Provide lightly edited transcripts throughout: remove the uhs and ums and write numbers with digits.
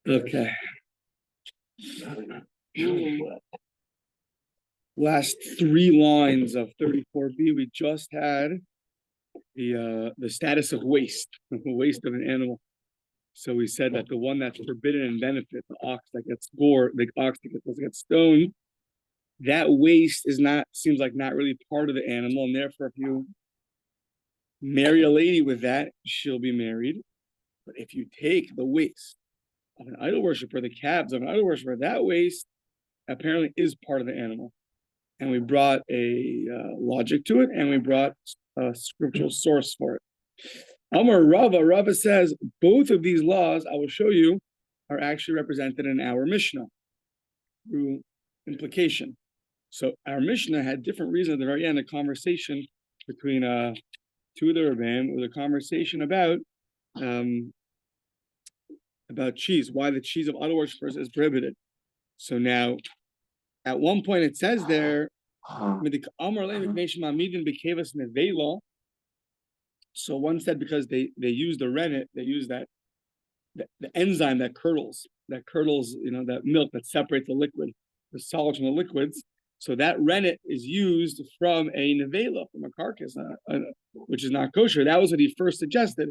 Okay. Last three lines of 34b, we just had the status of waste, the waste of an animal. So we said that the one that's forbidden in benefit, the ox that gets gored, the ox that gets stoned, that waste seems like not really part of the animal, and therefore if you marry a lady with that, she'll be married. But if you take the waste of an idol worshiper, the calves of an idol worshiper, that waste apparently is part of the animal. And we brought a logic to it, and we brought a scriptural source for it. Amar Rava says both of these laws I will show you are actually represented in our Mishnah through implication. So our Mishnah had different reasons at the very end. A conversation between two of the Rebbeim. It was a conversation about cheese, why the cheese of idol worshippers is prohibited. So now, at one point it says there, so one said because they use the rennet, they use the enzyme that curdles, that milk that separates the liquid, the solids from the liquids. So that rennet is used from a nevela, from a carcass, which is not kosher. That was what he first suggested.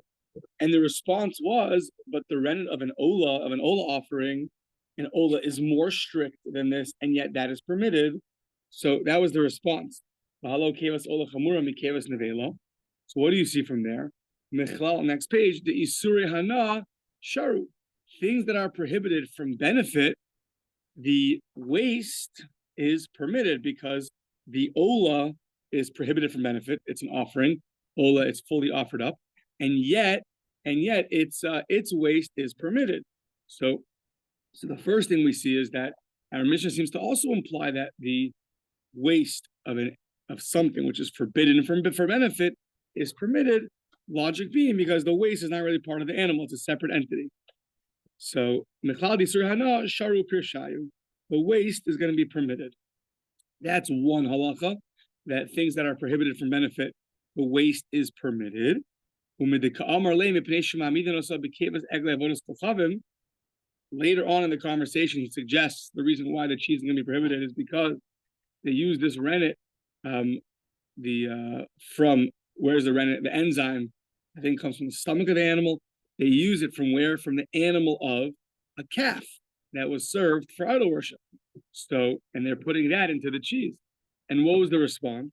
And the response was, but the rennet of an ola offering, an ola is more strict than this, and yet that is permitted. So that was the response. So what do you see from there? Next page, the isuri hana sharu. Things that are prohibited from benefit, the waste is permitted because the ola is prohibited from benefit. It's an offering. Ola, it's fully offered up. And yet its waste is permitted. So the first thing we see is that our Mishnah seems to also imply that the waste of something which is forbidden for benefit is permitted. Logic being because the waste is not really part of the animal; it's a separate entity. So sharu pirshayu, the waste is going to be permitted. That's one halacha, that things that are prohibited from benefit, the waste is permitted. Later on in the conversation, he suggests the reason why the cheese is going to be prohibited is because they use this rennet, from where's the rennet? The enzyme, I think, comes from the stomach of the animal. They use it from where? From the animal of a calf that was served for idol worship. So, and they're putting that into the cheese. And what was the response?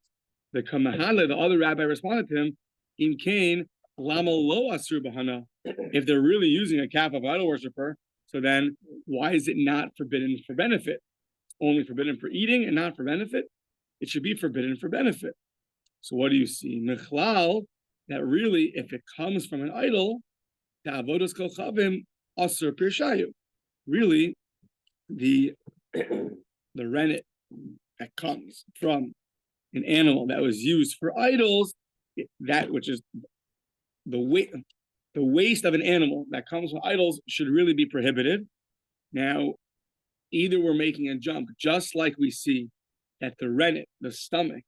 The Kamahale, the other rabbi, responded to him, "Im kain lama lo asur bahana." If they're really using a calf of idol worshiper, so then why is it not forbidden for benefit? Only forbidden for eating and not for benefit? It should be forbidden for benefit. So what do you see? Mechlal, that really, if it comes from an idol, the avodas kol chavim asur pirshayu. Really, the rennet that comes from an animal that was used for idols, that which is the waste of an animal that comes from idols should really be prohibited. Now, either we're making a jump, just like we see that the rennet, the stomach,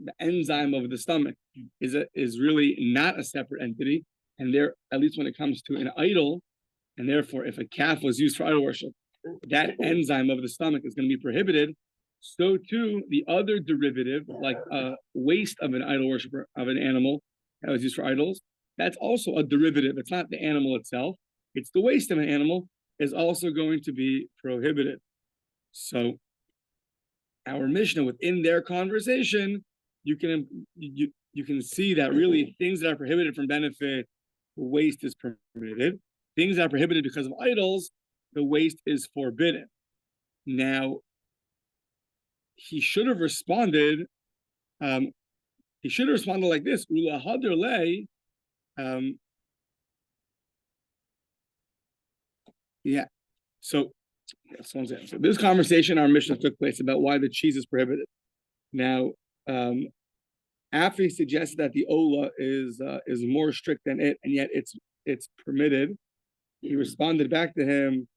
the enzyme of the stomach is really not a separate entity, and there, at least when it comes to an idol, and therefore if a calf was used for idol worship, that enzyme of the stomach is going to be prohibited. So too, the other derivative, like waste of an idol worshiper, of an animal that was used for idols, that's also a derivative. It's not the animal itself, it's the waste of an animal, is also going to be prohibited. So our Mishnah, within their conversation, you can see that really things that are prohibited from benefit, waste is permitted. Things that are prohibited because of idols, the waste is forbidden. Now, he should have responded. He should have responded like this: yeah. So this conversation, our Mishnah took place about why the cheese is prohibited. Now, after he suggested that the ola is more strict than it, and yet it's permitted, he responded back to him.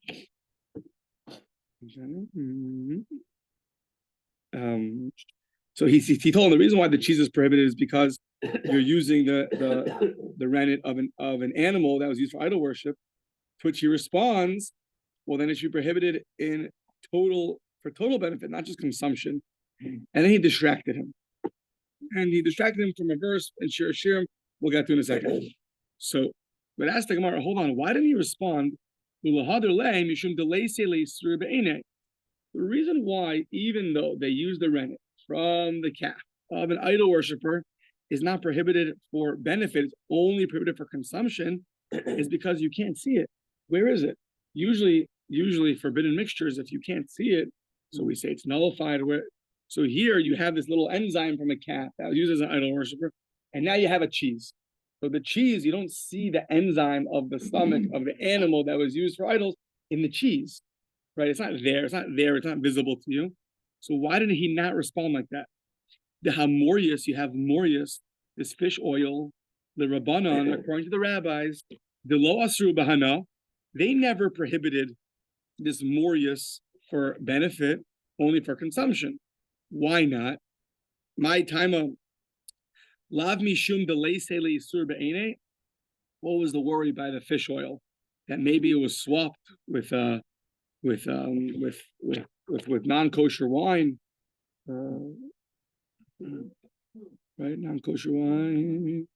So he told him the reason why the cheese is prohibited is because you're using the rennet of an animal that was used for idol worship. To which he responds, well, then it should be prohibited in for total benefit, not just consumption. And then he distracted him. And he distracted him from a verse and Shirim we'll get to in a second. So, but ask the Gemara, hold on, why didn't he respond? The reason why, even though they use the rennet from the calf of an idol worshiper, is not prohibited for benefit, it's only prohibited for consumption, is because you can't see it. Where is it? Usually forbidden mixtures, if you can't see it, so we say it's nullified. So here you have this little enzyme from a calf that was used as an idol worshiper, and now you have a cheese. So the cheese, you don't see the enzyme of the stomach of the animal that was used for idols in the cheese, right? It's not there. It's not visible to you. So why did he not respond like that? You have morius, this fish oil, the rabbanon, according to the rabbis, the lo asru bahana, they never prohibited this morius for benefit, only for consumption. Why not? My time of lav mishum beleisele isur be'ene. What was the worry by the fish oil? That maybe it was swapped with non-kosher wine, right? Non-kosher wine,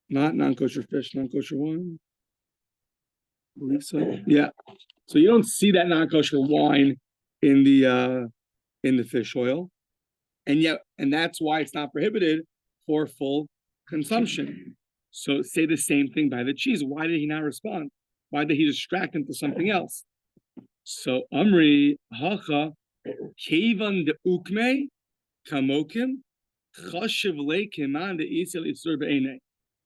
not non-kosher fish, non-kosher wine. I believe so. Yeah. So you don't see that non-kosher wine in the fish oil, and that's why it's not prohibited for full consumption. So say the same thing by the cheese. Why did he not respond? Why did he distract him to something else? So Amri Hacha Kevan de Ukme Kamokim Chashiv Le Keman de Isel Isur Be'ene.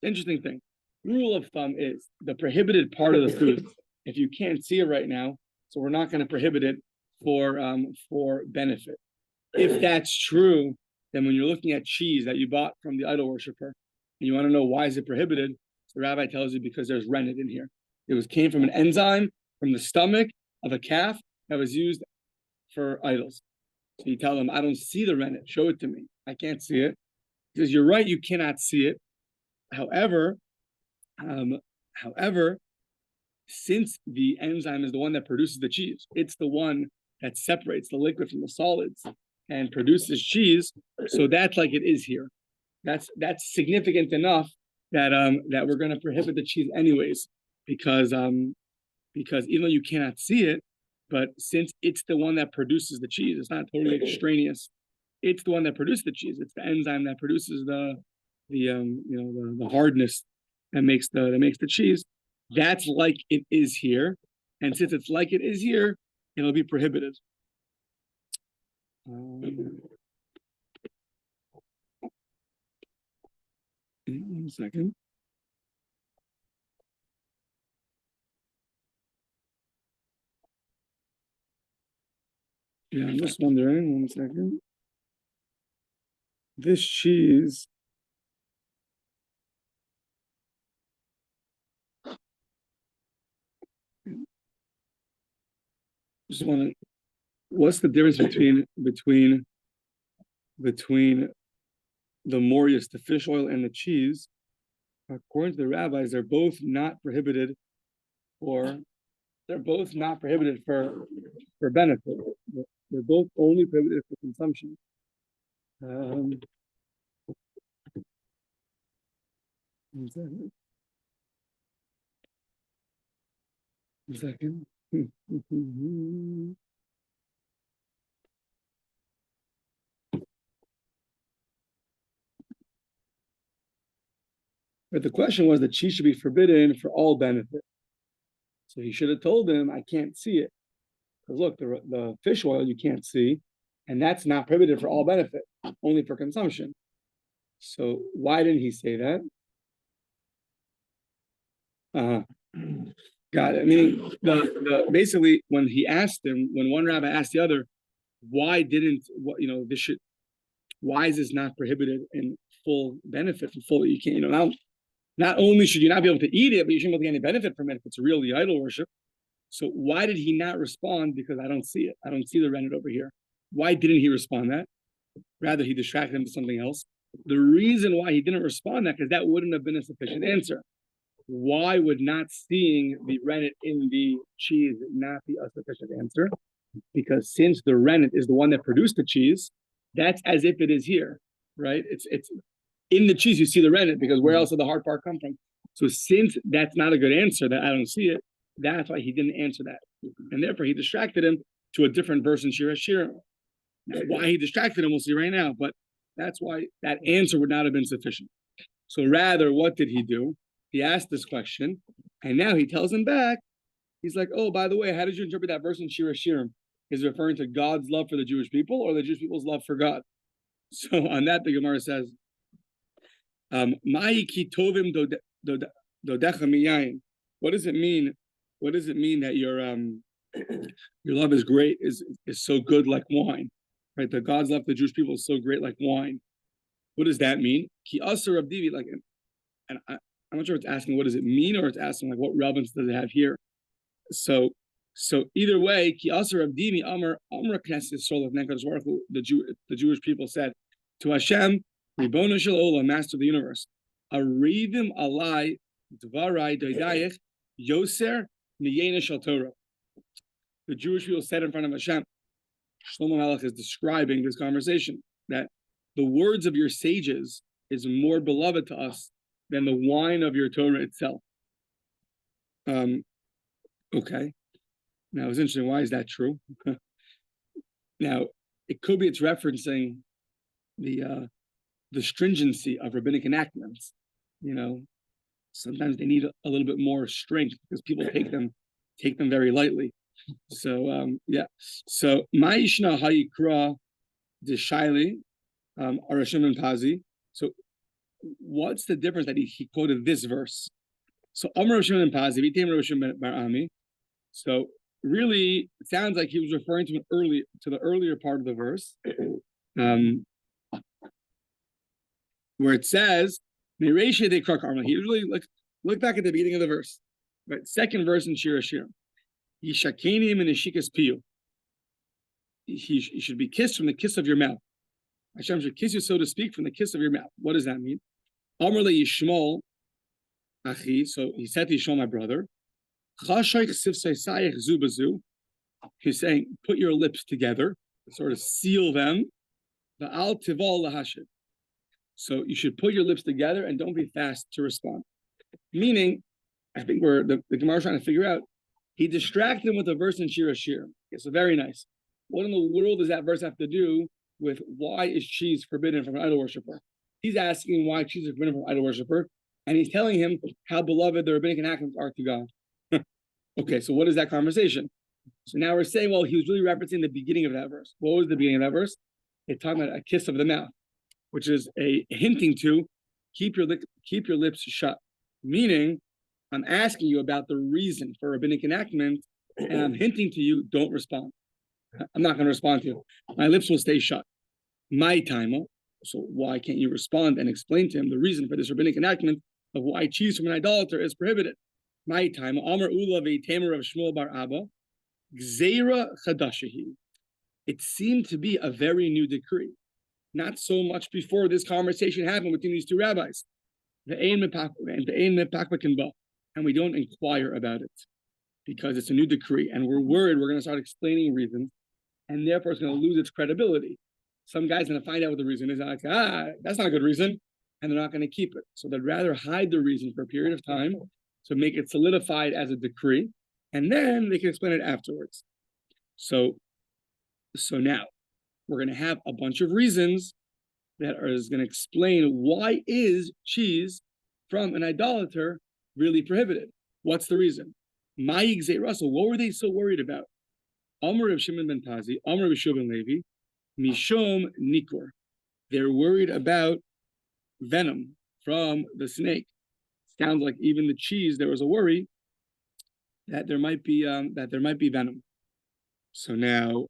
Interesting thing. Rule of thumb is the prohibited part of the food. If you can't see it right now, so we're not going to prohibit it for benefit. If that's true, then when you're looking at cheese that you bought from the idol worshiper, and you want to know why is it prohibited, the rabbi tells you because there's rennet in here. It came from an enzyme from the stomach of a calf that was used for idols. So you tell them, I don't see the rennet. Show it to me. I can't see it. Because you're right, you cannot see it. However, since the enzyme is the one that produces the cheese, it's the one that separates the liquid from the solids and produces cheese. So that's like it is here. That's significant enough that we're going to prohibit the cheese anyways, because even though you cannot see it, but since it's the one that produces the cheese, it's not totally extraneous. It's the one that produces the cheese. It's the enzyme that produces the hardness that makes the cheese. That's like it is here, and since it's like it is here, it'll be prohibited. 1 second. Yeah, I'm just wondering. 1 second. This cheese. Just wondering, what's the difference between the morius, the fish oil, and the cheese? According to the rabbis, they're both not prohibited for benefit. They're both only prohibited for consumption. 1 second. 1 second. But the question was that cheese should be forbidden for all benefit. So he should have told him, I can't see it. Because look, the fish oil you can't see, and that's not prohibited for all benefit, only for consumption. So why didn't he say that? Got it. Meaning basically when he asked him, when one rabbi asked the other, why is this not prohibited in full benefit, for full, you can't, not only should you not be able to eat it, but you shouldn't be able to get any benefit from it if it's really idol worship. So why did he not respond? Because I don't see it. I don't see the rennet over here. Why didn't he respond that? Rather, he distracted him to something else. The reason why he didn't respond that, because that wouldn't have been a sufficient answer. why would not seeing the rennet in the cheese not be a sufficient answer? Because since the rennet is the one that produced the cheese, that's as if it is here, right? It's in the cheese you see the rennet, because where else did the hard part come from? So since that's not a good answer, that I don't see it, that's why he didn't answer that, and therefore he distracted him to a different verse in Shir Hashirim. Now, why he distracted him, we'll see right now, but that's why that answer would not have been sufficient. So rather, what did he do? He asked this question, and now he tells him back. He's like, oh, by the way, how did you interpret that verse in Shir Hashirim? Is it referring to God's love for the Jewish people or the Jewish people's love for God? So on that, the Gemara says, Ma'i ki tovim dodecha miyayin. What does it mean? What does it mean that your love is great, is so good like wine? Right? That God's love for the Jewish people is so great like wine. What does that mean? Ki asar of divi, like, and I'm not sure if it's asking what does it mean or it's asking like what relevance does it have here. So either way, ki asar of divi amar knesset soul of nekadosh baruch hu, the Jewish people said to Hashem, Ribono shel olam, Master of the universe, arivim alai dvarai doidayich yoser miyena shel Torah. The Jewish people said in front of Hashem, Shlomo Melech is describing this conversation, that the words of your sages is more beloved to us than the wine of your Torah itself. Okay. Now, it's interesting. Why is that true? Now, it could be it's referencing the stringency of rabbinic enactments. Sometimes they need a little bit more strength because people take them very lightly. So So Ma'ishna Hayikra Deshaili Arashim and Pazi. So what's the difference that he quoted this verse? So Amar Rashim and Pazi, Vitem Rashim Bar Ami. So really, it sounds like he was referring to the earlier part of the verse, where it says Mereshe de Krak Arma. He really look back at the beginning of the verse, right? Second verse in Shir Hashirim. Yishakenim and Ishikas Piyu. He should be kissed from the kiss of your mouth. Hashem should kiss you, so to speak, from the kiss of your mouth. What does that mean? Amar le Yishmol Achi. So he said to Yishmol, my brother, he's saying, put your lips together, sort of seal them. The al tival lahashid. So you should put your lips together and don't be fast to respond. Meaning, I think the Gemara is trying to figure out, he distracted him with a verse in Shir Hashirim. Okay, so very nice. What in the world does that verse have to do with why is cheese forbidden from an idol worshiper? He's asking why cheese is forbidden from an idol worshiper, and he's telling him how beloved the rabbinic enactments are to God. Okay, so what is that conversation? So now we're saying, well, he was really referencing the beginning of that verse. What was the beginning of that verse? It's talking about a kiss of the mouth, which is a hinting to keep your lips shut. Meaning, I'm asking you about the reason for rabbinic enactment, and I'm hinting to you, don't respond. I'm not going to respond to you. My lips will stay shut. My time. So why can't you respond and explain to him the reason for this rabbinic enactment of why cheese from an idolater is prohibited? My time. Amar Ula v'Tamer of Shmuel bar Abba. Gzeira chadashahi. It seemed to be a very new decree. Not so much before this conversation happened between these two rabbis. And we don't inquire about it because it's a new decree, and we're worried we're going to start explaining reasons, and therefore it's going to lose its credibility. Some guy's going to find out what the reason is, and like, that's not a good reason, and they're not going to keep it. So they'd rather hide the reason for a period of time to make it solidified as a decree, and then they can explain it afterwards. So now we're going to have a bunch of reasons that is going to explain why is cheese from an idolater really prohibited. What's the reason? Ma'ig Zay Russell, what were they so worried about? Amr of Shimon ben Pazi, Amr of Shubin Levi, Mishom Nikur. They're worried about venom from the snake. Sounds like even the cheese, there was a worry that there might be venom. So now,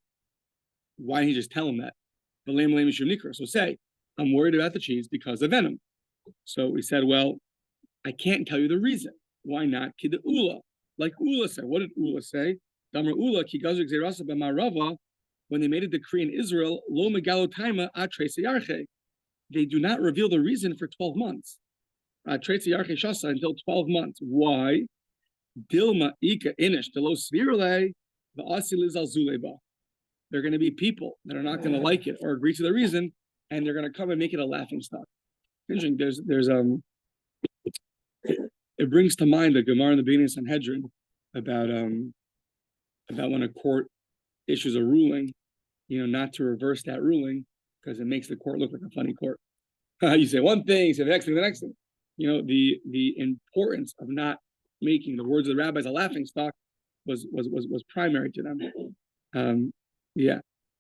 why didn't he just tell him that? So say, I'm worried about the cheese because of venom. So we said, well, I can't tell you the reason. Why not? Kid Ula. Like Ula said. What did Ula say? Damar Ula, when they made a decree in Israel, Lo Megalo Taima Atre Seyarche. They do not reveal the reason for 12 months. until 12 months. Why? Dilma ika inish delo svirle the. They're going to be people that are not going to like it or agree to the reason, and they're going to come and make it a laughing stock. Interesting. It brings to mind the Gemara in the beginning of Sanhedrin about when a court issues a ruling, not to reverse that ruling because it makes the court look like a funny court. You say one thing, you say the next thing, the next thing. The importance of not making the words of the rabbis a laughing stock was primary to them.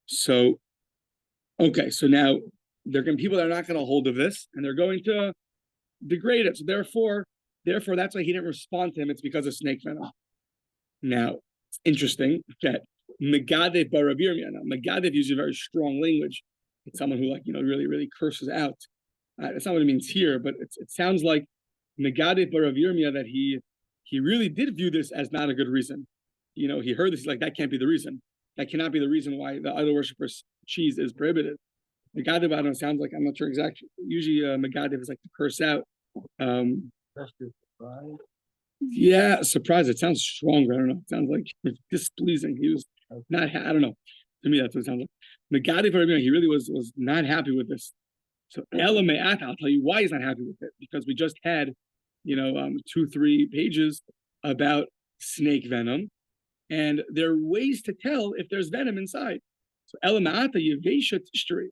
So now there can be people that are not going to hold of this, and they're going to degrade it. So therefore, that's why he didn't respond to him. It's because of snake venom. Now, it's interesting that Megadev bar Rabbi Yirmiyah. Now, Megadev uses very strong language. It's someone who really, really curses out. That's not what it means here, but it sounds like Megadev bar Rabbi Yirmiyah that he really did view this as not a good reason. He heard this, he's like, that can't be the reason. That cannot be the reason why the idol worshippers' cheese is prohibited. Megadev, I don't know, sounds like, I'm not sure exactly. Usually Megadev is like to curse out. Yeah, surprise. It sounds stronger. I don't know. It sounds like displeasing. He was not, I don't know. To me, that's what it sounds like. Megadev, he really was not happy with this. So Elame'at, I'll tell you why he's not happy with it. Because we just had, 2-3 pages about snake venom. And there are ways to tell if there's venom inside. So Elame'ata Yevesha Tishtari.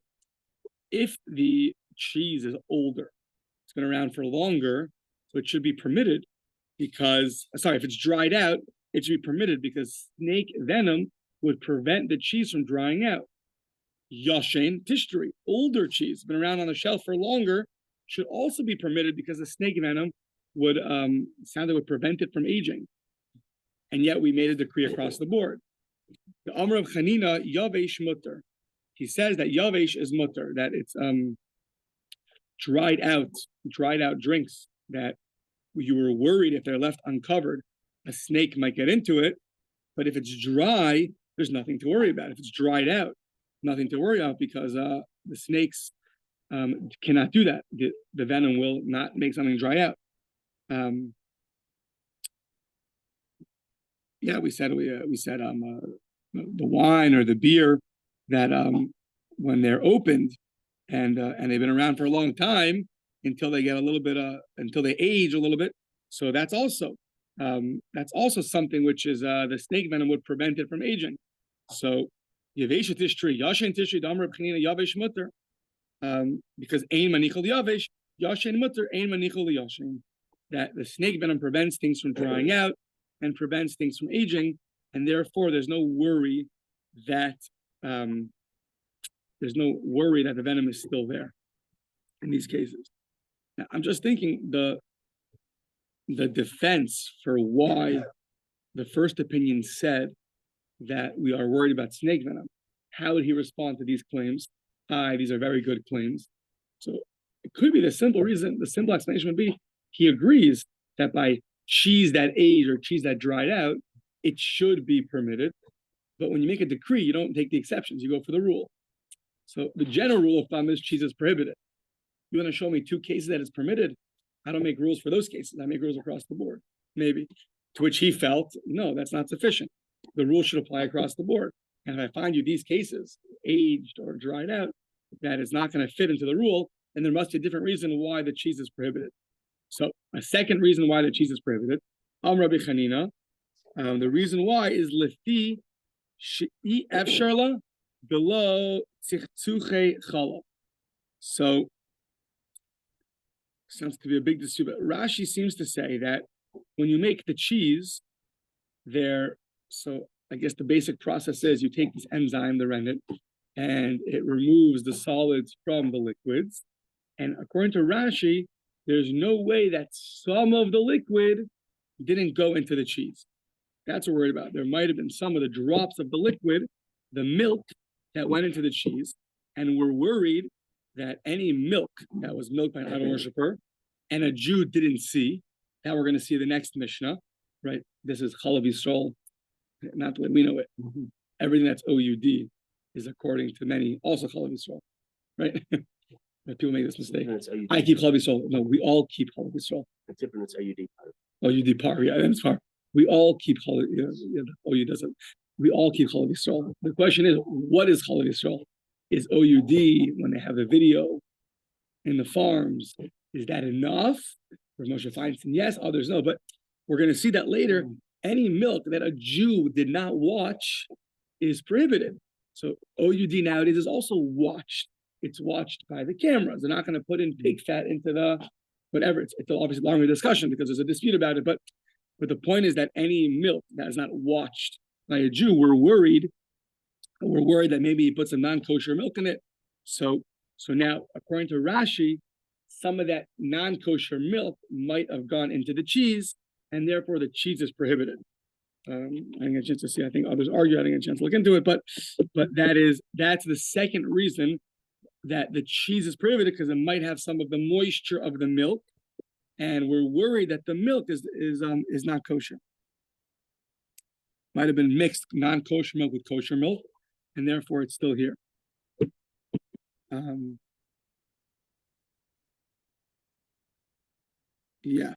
If the cheese is older, it's been around for longer, so it should be permitted because, if it's dried out, it should be permitted because snake venom would prevent the cheese from drying out. Yashen Tishtari, older cheese, been around on the shelf for longer, should also be permitted because the snake venom would prevent it from aging. And yet we made a decree across the board. The Amr of Chanina, Yavesh Mutter. He says that Yavesh is Mutter, that it's dried out drinks that you were worried if they're left uncovered, a snake might get into it. But if it's dry, there's nothing to worry about. If it's dried out, nothing to worry about because the snakes cannot do that. The venom will not make something dry out. We said the wine or the beer that when they're opened and they've been around for a long time until they get until they age a little bit. So that's also something which is the snake venom would prevent it from aging. So Yavesh Tishtri, Yashin Tishtri, Damar Pchinina Yavesh Mutter, because Ein Manichol Yavesh, Yashin Mutter, Ein Manichol Yashin. That the snake venom prevents things from drying out and prevents things from aging, and therefore there's no worry that the venom is still there in these cases. Now, I'm just thinking the defense for why the first opinion said that we are worried about snake venom. How would he respond to these claims? These are very good claims. So it could be the simple explanation would be he agrees that by cheese that aged or cheese that dried out, it should be permitted. But when you make a decree, you don't take the exceptions, you go for the rule. So the general rule of thumb is cheese is prohibited. You want to show me 2 cases that it's permitted? I don't make rules for those cases. I make rules across the board, maybe. To which he felt, no, that's not sufficient. The rule should apply across the board. And if I find you these cases, aged or dried out, that is not going to fit into the rule, then there must be a different reason why the cheese is prohibited. So a second reason why the cheese is prohibited, Rabbi Chanina, the reason why is Lefi She'i Efsharla below Tzictzuche Chala. So sounds to be a big dispute, but Rashi seems to say that when you make the cheese, so I guess the basic process is you take this enzyme, the rennet, and it removes the solids from the liquids. And according to Rashi, there's no way that some of the liquid didn't go into the cheese. That's what we're worried about. There might have been some of the drops of the liquid, the milk, that went into the cheese. And we're worried that any milk that was milked by an idol worshiper and a Jew didn't see, that we're going to see the next Mishnah, right? This is Chalav Yisrael, not the way we know it. Mm-hmm. Everything that's OUD is according to many also Chalav Yisrael, right? People make this mistake. I keep Chalav Yisrael. No, we all keep Chalav Yisrael. The difference is OUD par. OUD par, yeah, that's par. We all keep Chalav. OU doesn't. We all keep Chalav Yisrael. The question is, what is Chalav Yisrael? Is OUD when they have a video in the farms? Is that enough? For Moshe Feinstein, yes. Others no. But we're going to see that later. Any milk that a Jew did not watch is prohibited. So OUD nowadays is also watched. It's watched by the cameras. They're not going to put in pig fat into the whatever. It's obviously a longer discussion because there's a dispute about it. But the point is that any milk that is not watched by a Jew, we're worried that maybe he put some non-kosher milk in it. So now, according to Rashi, some of that non-kosher milk might have gone into the cheese, and therefore the cheese is prohibited. I didn't get a chance to see. I think others argue. I didn't get a chance to look into it, but that's the second reason that the cheese is prohibited, because it might have some of the moisture of the milk, and we're worried that the milk is not kosher. Might have been mixed non-kosher milk with kosher milk, and therefore it's still here. Yeah.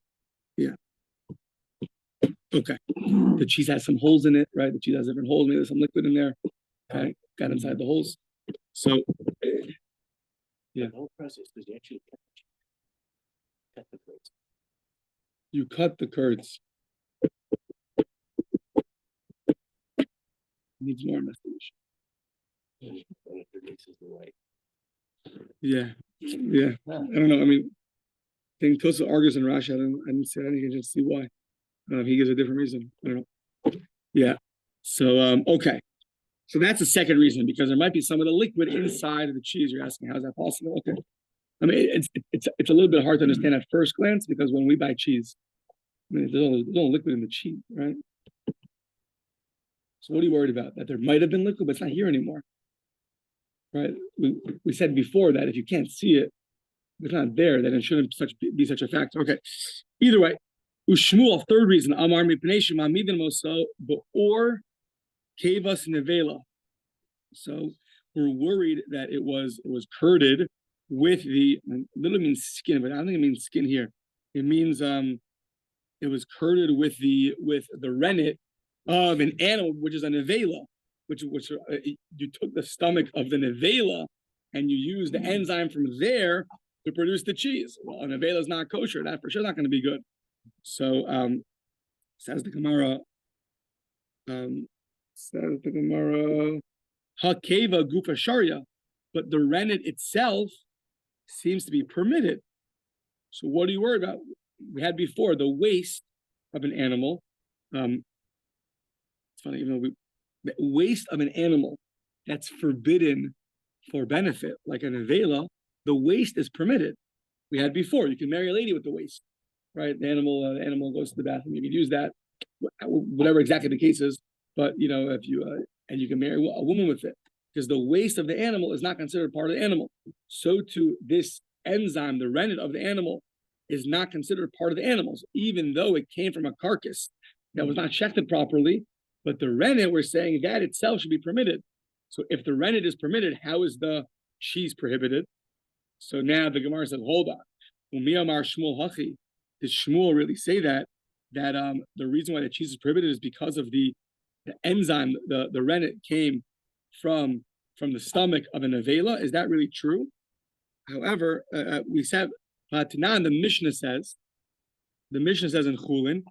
Okay. The cheese has some holes in it, right? The cheese has different holes. Maybe there's some liquid in there. Okay. Got inside the holes. So, yeah. The whole process was actually cut the curds. You cut the curds. Needs more investigation. Yeah. I don't know. I mean, I think Tosa argues in Rashi. I didn't just see why. He gives a different reason. I don't know. Yeah. So okay. So that's the second reason, because there might be some of the liquid inside of the cheese. You're asking, how is that possible? Okay. I mean, it's a little bit hard to understand at first glance, because when we buy cheese, I mean, there's no liquid in the cheese, right? So what are you worried about? That there might have been liquid, but it's not here anymore, right? We said before that if you can't see it, if it's not there, then it shouldn't be such a factor. Okay. Either way, Ushmuel, third reason, Amar mipnei shema'amidin moso be'or kevas nevela. So we're worried that it was curded with the, literally means skin, but I don't think it means skin here. It means it was curded with the rennet of an animal, which is a nevela, which you took the stomach of the nevela and you used the enzyme from there to produce the cheese. Well, a nevela is not kosher. That for sure is not going to be good. So says the Gemara, Hakeva gufa sharia, but the rennet itself seems to be permitted. So what do you worry about? We had before the waste of an animal. It's funny, even though the waste of an animal that's forbidden for benefit, like an avela, the waste is permitted. We had before, you can marry a lady with the waste, right? The animal goes to the bathroom, you can use that, whatever exactly the case is. But if you and you can marry a woman with it, because the waste of the animal is not considered part of the animal. So too, this enzyme, the rennet of the animal, is not considered part of the animals, even though it came from a carcass that was not shechted properly. But the rennet, we're saying that itself should be permitted. So if the rennet is permitted, how is the cheese prohibited? So now the Gemara says, hold on. Umiyamar Shmuel Hachi. Did Shmuel really say that the reason why the cheese is prohibited is because of the enzyme, the rennet came from the stomach of an avela? Is that really true? However, we said, Tanan, the Mishnah says in Chulin,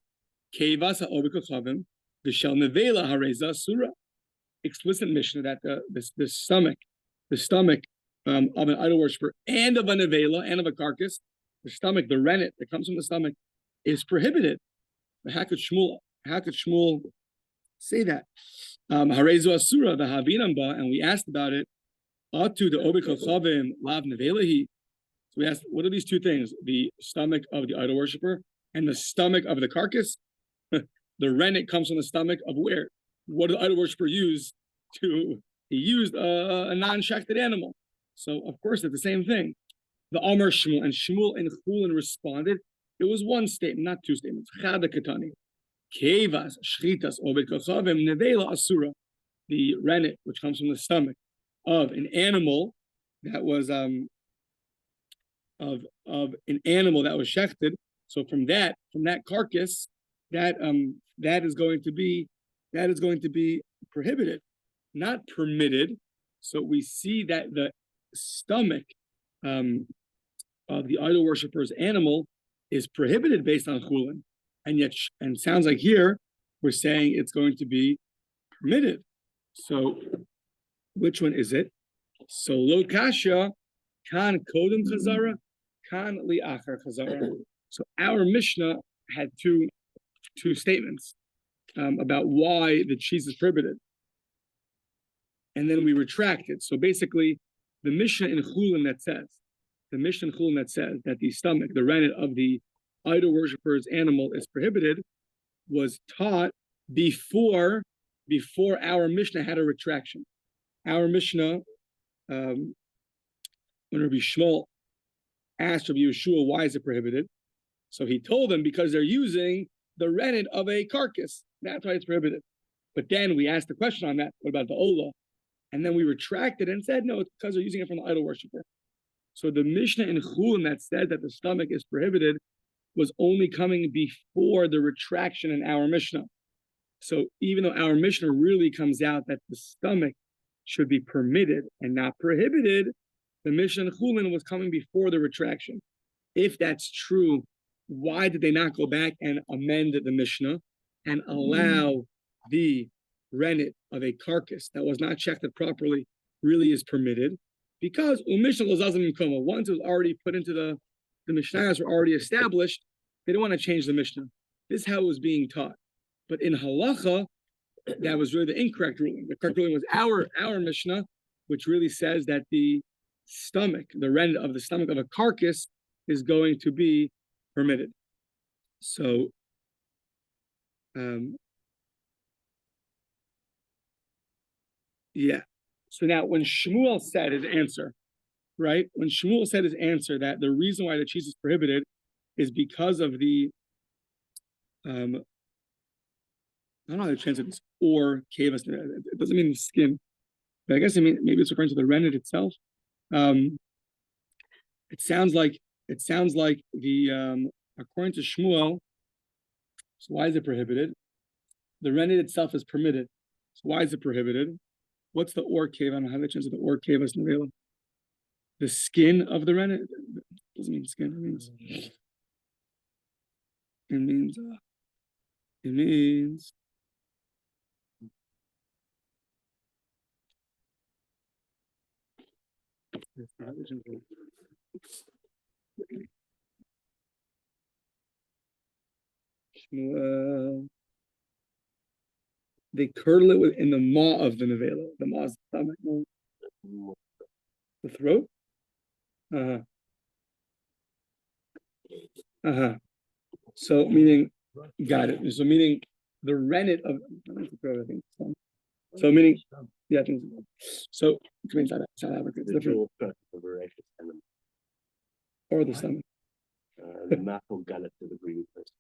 Kevasa obikochavim, v'shel nevela hareza surah. Explicit Mishnah that the stomach of an idol worshiper and of a nevela and of a carcass, the stomach, the rennet that comes from the stomach, is prohibited. But how could Shmuel say that? Harezu asura the havinamba, and we asked about it. Atu the obikochavim lav nevelahi. So we asked, what are these two things? The stomach of the idol worshiper and the stomach of the carcass. The rennet comes from the stomach of where? What did the idol worshiper use to? He used a non-shechted animal. So of course it's the same thing. The Amar Shmuel, and Shmuel and Chulin responded. It was one statement, not two statements. Chada katani, kevas shchitas obed kochavim nevela asura. The rennet, which comes from the stomach of an animal that was an animal that was shechted. So from that carcass, that is going to be prohibited, not permitted. So we see that the stomach of the idol worshiper's animal is prohibited based on chulin, and sounds like here we're saying it's going to be permitted. So which one is it? So lo kasha kan kodem chazara, kan li achar chazara. So our Mishnah had two statements about why the cheese is prohibited, and then we retracted. So basically, the Mishnah in Chulin that says that the stomach, the rennet of the idol worshiper's animal is prohibited, was taught before our Mishnah had a retraction. Our Mishnah, when Rabbi Shmuel asked Rabbi Yeshua why is it prohibited, so he told them because they're using the rennet of a carcass. That's why it's prohibited. But then we asked the question on that. What about the Ola? And then we retracted and said, no, it's because they're using it from the idol worshiper. So the Mishnah in Chulin that said that the stomach is prohibited was only coming before the retraction in our Mishnah. So even though our Mishnah really comes out that the stomach should be permitted and not prohibited, the Mishnah in Chulin was coming before the retraction. If that's true, why did they not go back and amend the Mishnah and allow the rennet of a carcass that was not checked properly really is permitted? Because once it was already put into the Mishnahs were already established, they don't want to change the Mishnah. This is how it was being taught. But in halacha, that was really the incorrect ruling. The correct ruling was our Mishnah, which really says that the stomach, the rennet of the stomach of a carcass, is going to be permitted. So, yeah. So now, when Shmuel said his answer, right? When Shmuel said his answer that the reason why the cheese is prohibited is because of the, I don't know how to translate this, or kavas. It doesn't mean the skin, but I guess maybe it's referring to the rennet itself. It sounds like the according to Shmuel. So why is it prohibited? The rennet itself is permitted. So why is it prohibited? What's the or cave? I don't know how to translate the or kavas nevela. The skin of the rennet doesn't mean skin. It means they curdle it in the maw of the nevela. The maw is the stomach. The throat? So meaning, got it. So meaning the rennet of, I think. So meaning, yeah, I think so. It means South Africa. It's different. Or the stomach. The maple gullet to the green person.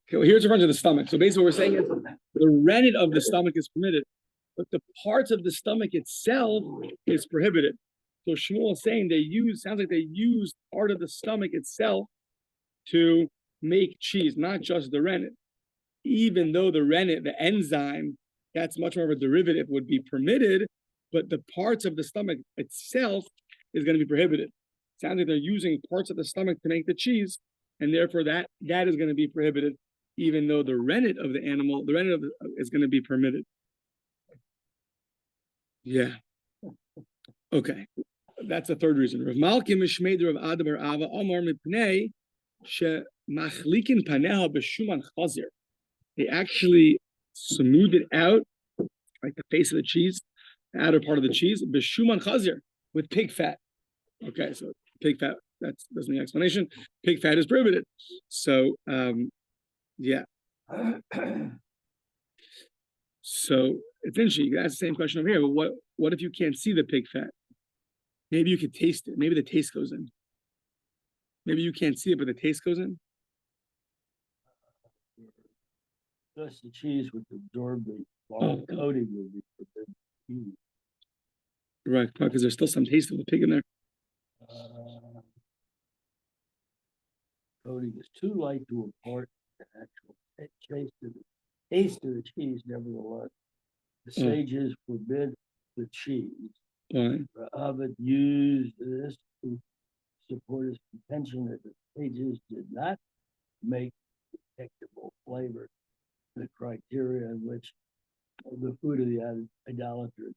Okay, well, here's a bunch of the stomach. So basically, what we're saying is the rennet of the stomach is permitted, but the parts of the stomach itself is prohibited. So Shmuel is saying sounds like they use part of the stomach itself to make cheese, not just the rennet. Even though the rennet, the enzyme, that's much more of a derivative, would be permitted, but the parts of the stomach itself is going to be prohibited. Sounds like they're using parts of the stomach to make the cheese, and therefore that is going to be prohibited, even though the rennet of the animal, is going to be permitted. Yeah. Okay. That's the third reason. Rav Malki Mishmeder of Adabar Ava Omar Mipnei She Machlikin Paneha Beshuman Chazir. They actually smoothed it out, like the face of the cheese, the outer part of the cheese, Beshuman Chazir, with pig fat. Okay, so pig fat, that doesn't need explanation. Pig fat is prohibited. So, yeah. So it's interesting. You can ask the same question over here. But what if you can't see the pig fat? Maybe you could taste it. Maybe the taste goes in. Maybe you can't see it, but the taste goes in. Just the cheese would absorb the coating would be forbidden. Right, because there's still some taste of the pig in there. coating is too light to impart an actual taste of the cheese. Nevertheless, the sages forbid the cheese. Ovid used this to support his contention that the sages did not make detectable flavor the criteria in which the food of the idolaters,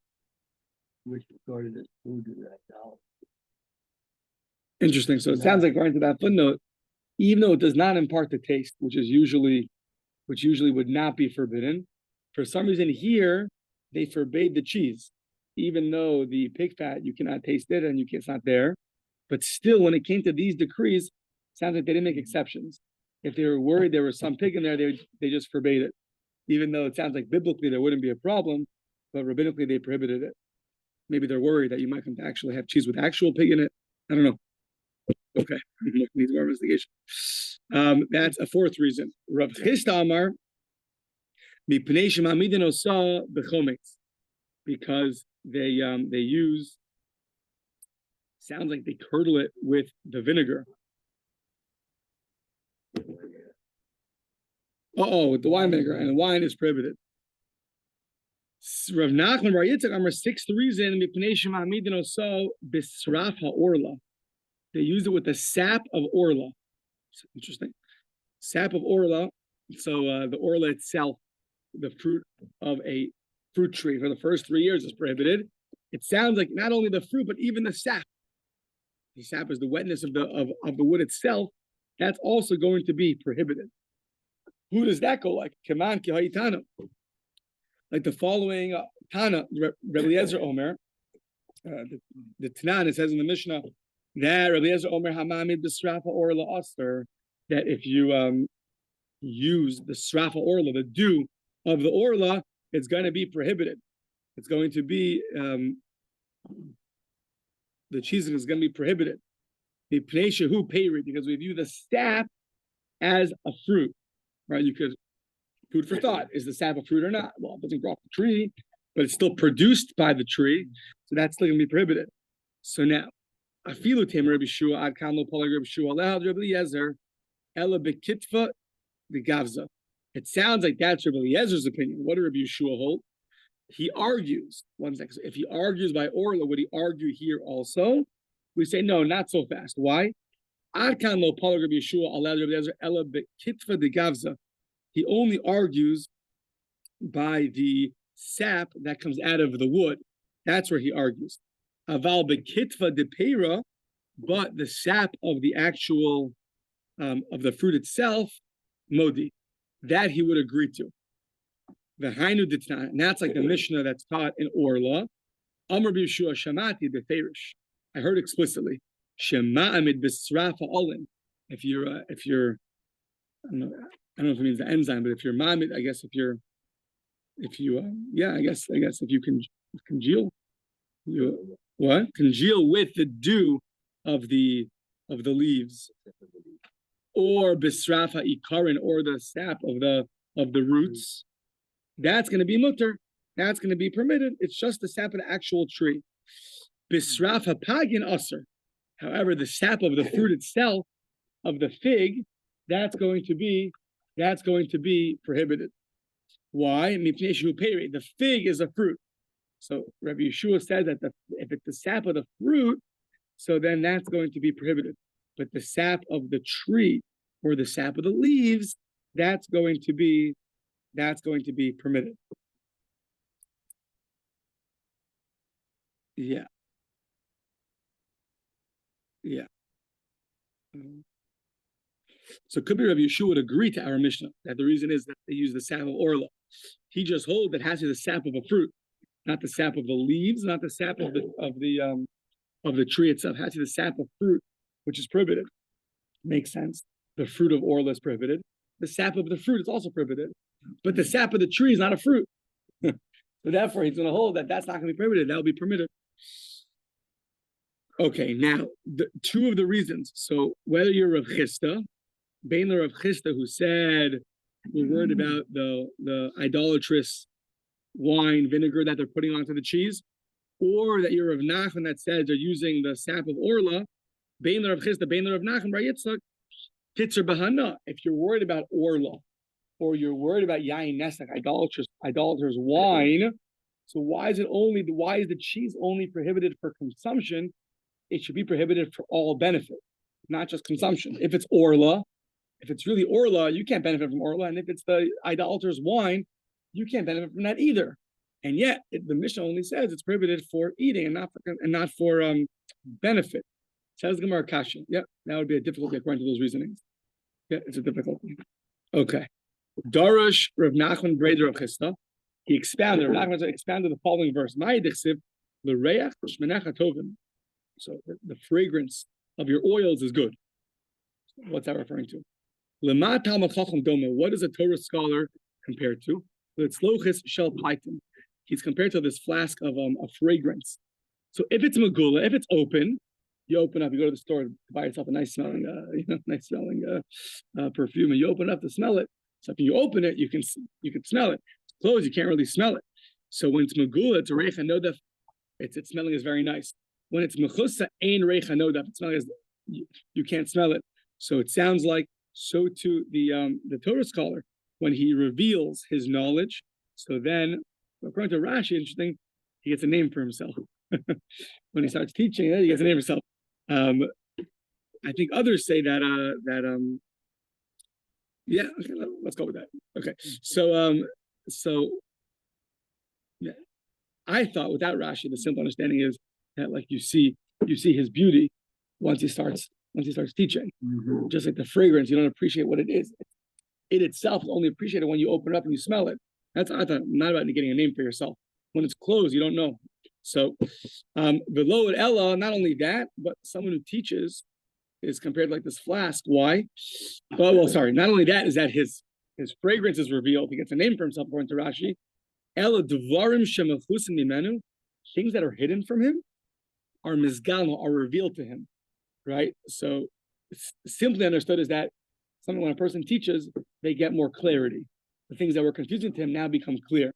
which regarded as food of the idolaters. Interesting. So it sounds like, according to that footnote, even though it does not impart the taste, which usually would not be forbidden, for some reason here they forbade the cheese, even though the pig fat you cannot taste it and it's not there. But still, when it came to these decrees, it sounds like they didn't make exceptions. If they were worried there was some pig in there, they just forbade it, even though it sounds like biblically there wouldn't be a problem, but rabbinically they prohibited it. Maybe they're worried that you might come to actually have cheese with actual pig in it. I don't know. Okay, needs more investigation. That's a fourth reason. Rav Chisda Amar, because they use, sounds like they curdle it with the vinegar. With the wine vinegar, and the wine is prohibited. Rav Nachman Bar Yitzchak Amar, sixth reason, orla. They use it with the sap of orla. It's interesting. Sap of orla. So the orla itself, the fruit of a fruit tree for the first 3 years is prohibited. It sounds like not only the fruit, but even the sap. The sap is the wetness of the wood itself. That's also going to be prohibited. Who does that go like? Keman ki hayitana. Like the following Tana, Rabbi Eliezer Omer, the Tanan, it says in the Mishnah that Rabbi Eliezer Omer hamamid b'srafa orla aster, that if you use the srafa orla, the dew of the orla, it's going to be prohibited. It's going to be the cheese is going to be prohibited. Because we view the sap as a fruit, right? You could, food for thought, is the sap a fruit or not? Well, it doesn't grow off the tree, but it's still produced by the tree, so that's still going to be prohibited. So now, afilu tem Rabbi Shua ad kan lo polag Rabbi Shua lehad Rabbi Eliezer ela bekitva the gavza. It sounds like that's Rabbi Eliezer's opinion. What did Rabbi Shua hold? He argues. One second. So if he argues by orla, would he argue here also? We say no, not so fast. Why? Ad kan lo polag Rabbi Shua lehad Rabbi Eliezer ela bekitva the gavza. He only argues by the sap that comes out of the wood. That's where he argues. Aval bekitva de pera, but the sap of the actual of the fruit itself, modi, that he would agree to. The hainu ditna, and that's like the Mishnah that's taught in Orla. Amar b'Yeshua shamati beferish. I heard explicitly. Shema amid b'srafa olin. If you're, I don't know if it means the enzyme, but if you're mamid, I guess if you can congeal, congeal with the dew of the leaves, or bisrafa ikarin, or the sap of the roots, that's going to be mutter. That's going to be permitted. It's just the sap of the actual tree. Bisrafa pagin aser. However, the sap of the fruit itself, of the fig, that's going to be prohibited. Why? The fig is a fruit. So Rabbi Yeshua said that if it's the sap of the fruit, so then that's going to be prohibited. But the sap of the tree or the sap of the leaves, that's going to be permitted. Yeah. So it could be Rabbi Yeshua would agree to our Mishnah that the reason is that they use the sap of orla. He just holds that it has to be the sap of a fruit, not the sap of the leaves, not the sap of the tree itself. It has to be the sap of fruit, which is prohibited. Makes sense. The fruit of orla is prohibited. The sap of the fruit is also prohibited, but the sap of the tree is not a fruit. So therefore, he's going to hold that that's not going to be prohibited. That will be permitted. Okay, now two of the reasons. So whether you're Rav Chisda, Bain Rav Chisda, who said we're worried about the idolatrous wine vinegar that they're putting onto the cheese, or that you're Rav Nachman that says they're using the sap of orla, Bain Rav Chisda, Bain Rav Nachman, Bar Yitzchak, Kitzer Bahana, if you're worried about Orla, or you're worried about Yain Nesak, idolaters' wine, so why is the cheese only prohibited for consumption? It should be prohibited for all benefit, not just consumption. If it's Orla, if it's really Orla, you can't benefit from Orla. And if it's the idolater's wine, you can't benefit from that either. And yet, the Mishnah only says it's prohibited for eating and not for benefit. Says Gemara Kasha. Yep, that would be a difficulty according to those reasonings. Yeah, it's a difficulty. Okay. Darash Rav Nachman Breder of Chisda. He expanded. Rav Nachman expanded the following verse. Ma'edichsiv l'reach shmenecha tovim. So the fragrance of your oils is good. What's that referring to? Lema talmid chacham doma. What is a Torah scholar compared to? L'tzlochis shel paitim. He's compared to this flask of fragrance. So if it's megula, if it's open, you open up, you go to the store to buy yourself a nice smelling perfume, and you open up to smell it. So if you open it, you can smell it. It's closed, you can't really smell it. So when it's megula, it's a reich hanodaf. Its smelling is very nice. When it's mechusa, ein reich hanodaf. It's smelling you can't smell it. So it sounds like so too the Torah scholar when he reveals his knowledge. So then, according to Rashi, interesting, he gets a name for himself. When he starts teaching, he gets a name for himself. I think others say that yeah, okay, let's go with that. Okay, so yeah, I thought without Rashi, the simple understanding is that like you see his beauty once he starts teaching. Mm-hmm. Just like the fragrance, you don't appreciate what it is. It itself is only appreciated when you open it up and you smell it. That's I thought not about getting a name for yourself. When it's closed, you don't know. So, below it, Ella, not only that, but someone who teaches is compared like this flask. Why? Well, sorry. Not only that is that his fragrance is revealed. He gets a name for himself according to Rashi. Ella dvarim shemachusim mimenu, things that are hidden from him are mizgano, are revealed to him. Right. So, simply understood is that something when a person teaches, they get more clarity. The things that were confusing to him now become clear.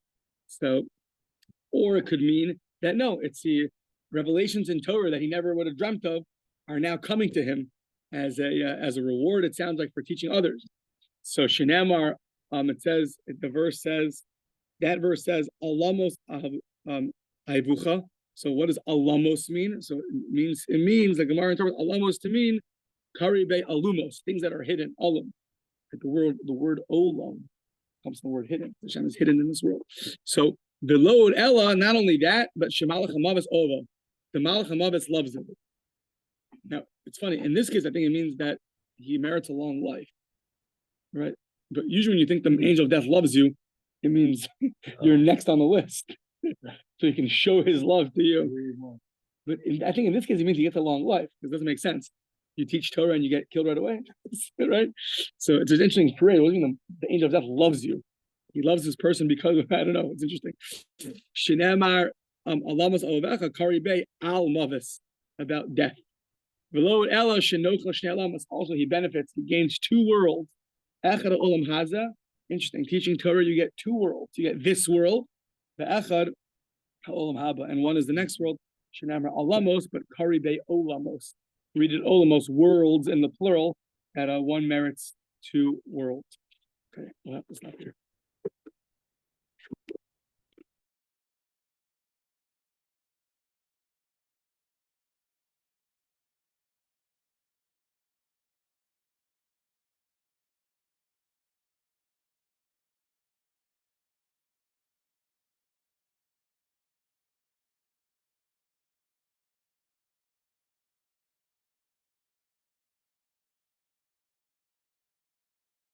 So, or it could mean that no, it's the revelations in Torah that he never would have dreamt of are now coming to him as a reward. It sounds like for teaching others. So Shinamar, that verse says, Alamos Aivucha. So what does Alamos mean? So it means the Gemara interprets Alamos to mean Karibe Alumos, things that are hidden. Olam, like the word Olam comes from the word hidden. Hashem is hidden in this world. So the Lord Ella, not only that, but Shemalach Hamavis Ova. The Malach Hamavis loves him. Now, it's funny. In this case, I think it means that he merits a long life. Right? But usually when you think the angel of death loves you, it means you're next on the list. So he can show his love to you. But I think in this case, it means he gets a long life. It doesn't make sense. You teach Torah and you get killed right away. Right? So it's an interesting parade. The angel of death loves you. He loves this person because of, I don't know, it's interesting. Shinamar alamas ovecha karibe al mavis, about death. Below Ella shenochla shnei alamas, also he benefits, he gains two worlds. Echad olam haza, interesting, teaching Torah, you get two worlds. You get this world, the echad olam haba, and one is the next world. Shinamar alamos, but karibe olamos. We did olamos, worlds in the plural, that one merits two worlds. Okay, we'll have to stop here.